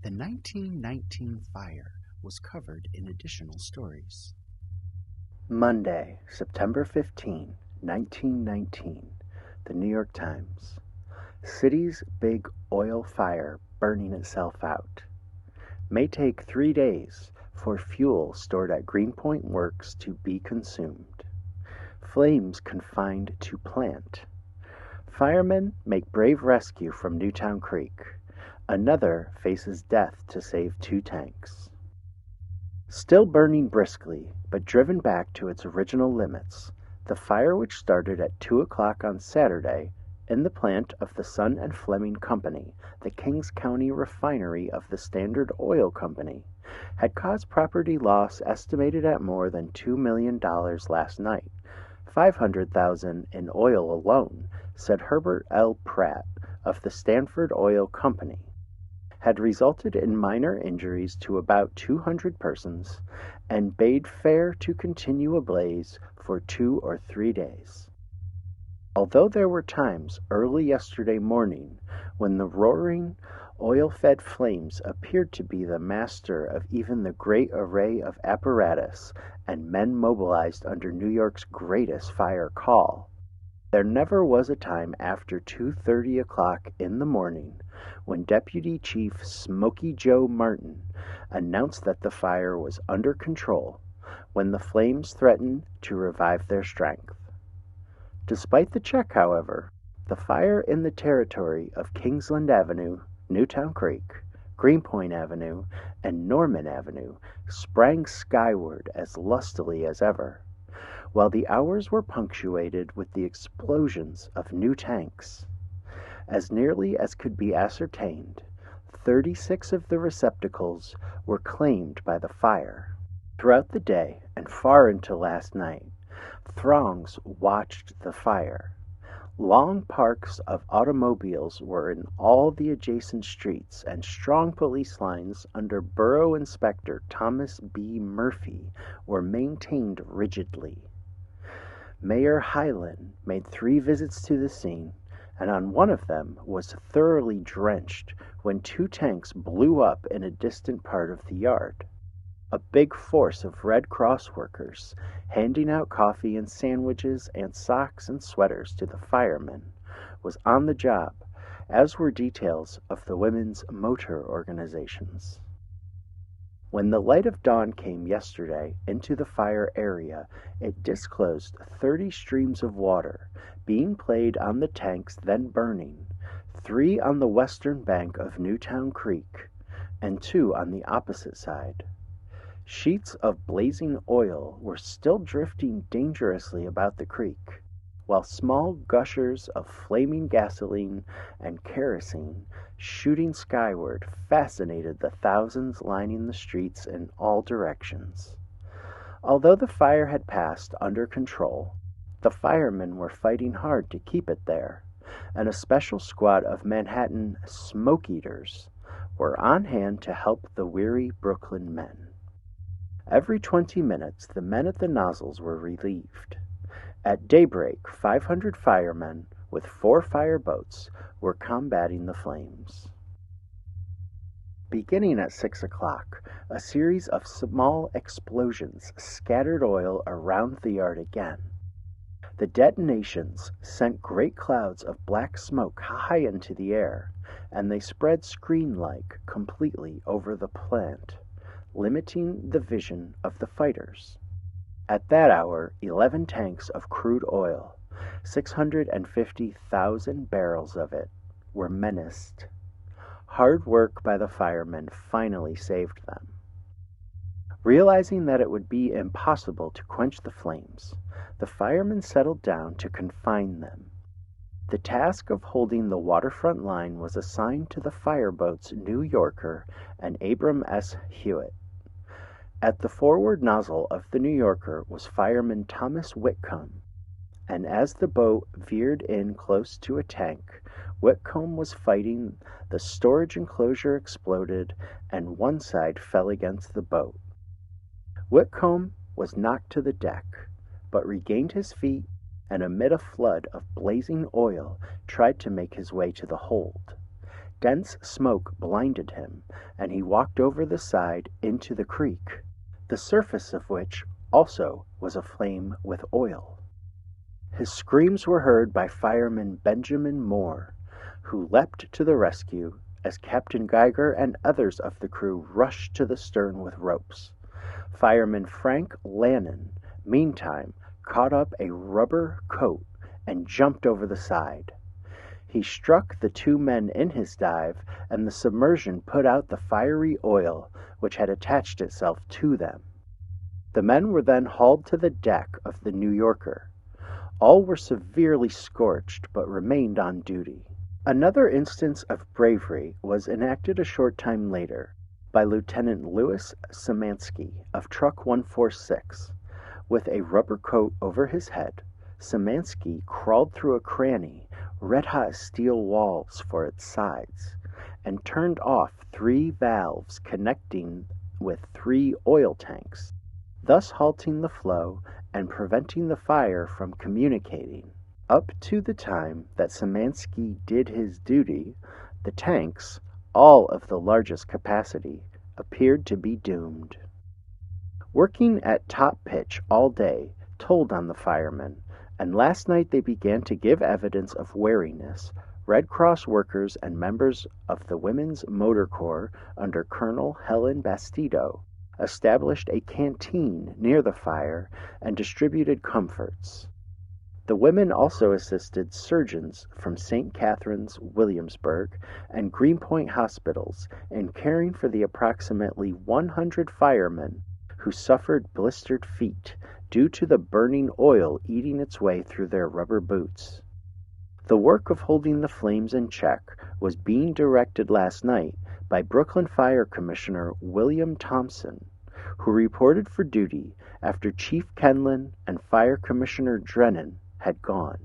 The 1919 fire was covered in additional stories. Monday, September 15, 1919. The New York Times. City's big oil fire burning itself out. May take 3 days for fuel stored at Greenpoint Works to be consumed. Flames confined to plant. Firemen make brave rescue from Newtown Creek. Another faces death to save 2 tanks. Still burning briskly, but driven back to its original limits, the fire, which started at 2 o'clock on Saturday in the plant of the Sun and Fleming Company, the Kings County refinery of the Standard Oil Company, had caused property loss estimated at more than $2 million last night, $500,000 in oil alone, said Herbert L. Pratt of the Stanford Oil Company, had resulted in minor injuries to about 200 persons, and bade fair to continue ablaze for 2 or 3 days. Although there were times early yesterday morning when the roaring, oil-fed flames appeared to be the master of even the great array of apparatus and men mobilized under New York's greatest fire call, there never was a time after 2:30 o'clock in the morning when Deputy Chief Smoky Joe Martin announced that the fire was under control, when the flames threatened to revive their strength. Despite the check, however, the fire in the territory of Kingsland Avenue, Newtown Creek, Greenpoint Avenue, and Norman Avenue sprang skyward as lustily as ever, while the hours were punctuated with the explosions of new tanks. As nearly as could be ascertained, 36 of the receptacles were claimed by the fire. Throughout the day and far into last night, throngs watched the fire. Long parks of automobiles were in all the adjacent streets, and strong police lines under Borough Inspector Thomas B. Murphy were maintained rigidly. Mayor Hyland made 3 visits to the scene, and on one of them was thoroughly drenched when 2 tanks blew up in a distant part of the yard. A big force of Red Cross workers, handing out coffee and sandwiches and socks and sweaters to the firemen, was on the job, as were details of the women's motor organizations. When the light of dawn came yesterday into the fire area, it disclosed 30 streams of water being played on the tanks then burning, 3 on the western bank of Newtown Creek, and 2 on the opposite side. Sheets of blazing oil were still drifting dangerously about the creek, while small gushers of flaming gasoline and kerosene shooting skyward fascinated the thousands lining the streets in all directions. Although the fire had passed under control, the firemen were fighting hard to keep it there, and a special squad of Manhattan smoke eaters were on hand to help the weary Brooklyn men. Every 20 minutes, the men at the nozzles were relieved. At daybreak, 500 firemen with 4 fireboats were combating the flames. Beginning at 6 o'clock, a series of small explosions scattered oil around the yard again. The detonations sent great clouds of black smoke high into the air, and they spread screen-like completely over the plant, limiting the vision of the fighters. At that hour, 11 tanks of crude oil, 650,000 barrels of it, were menaced. Hard work by the firemen finally saved them. Realizing that it would be impossible to quench the flames, the firemen settled down to confine them. The task of holding the waterfront line was assigned to the fireboats New Yorker and Abram S. Hewitt. At the forward nozzle of the New Yorker was fireman Thomas Whitcomb, and as the boat veered in close to a tank, Whitcomb was fighting. The storage enclosure exploded, and one side fell against the boat. Whitcomb was knocked to the deck, but regained his feet, and amid a flood of blazing oil tried to make his way to the hold. Dense smoke blinded him, and he walked over the side into the creek, the surface of which also was aflame with oil. His screams were heard by fireman Benjamin Moore, who leapt to the rescue as Captain Geiger and others of the crew rushed to the stern with ropes. Fireman Frank Lannon, meantime, caught up a rubber coat and jumped over the side. He struck the two men in his dive, and the submersion put out the fiery oil which had attached itself to them. The men were then hauled to the deck of the New Yorker. All were severely scorched, but remained on duty. Another instance of bravery was enacted a short time later by Lieutenant Louis Szymanski of Truck 146. With a rubber coat over his head, Szymanski crawled through a cranny, red-hot steel walls for its sides, and turned off 3 valves connecting with 3 oil tanks, thus halting the flow and preventing the fire from communicating. Up to the time that Szymanski did his duty, the tanks, all of the largest capacity, appeared to be doomed. Working at top pitch all day told on the firemen, and last night they began to give evidence of wariness. Red Cross workers and members of the Women's Motor Corps under Colonel Helen Bastido established a canteen near the fire and distributed comforts. The women also assisted surgeons from St. Catherine's, Williamsburg, and Greenpoint hospitals in caring for the approximately 100 firemen who suffered blistered feet due to the burning oil eating its way through their rubber boots. The work of holding the flames in check was being directed last night by Brooklyn Fire Commissioner William Thompson, who reported for duty after Chief Kenlin and Fire Commissioner Drennan had gone.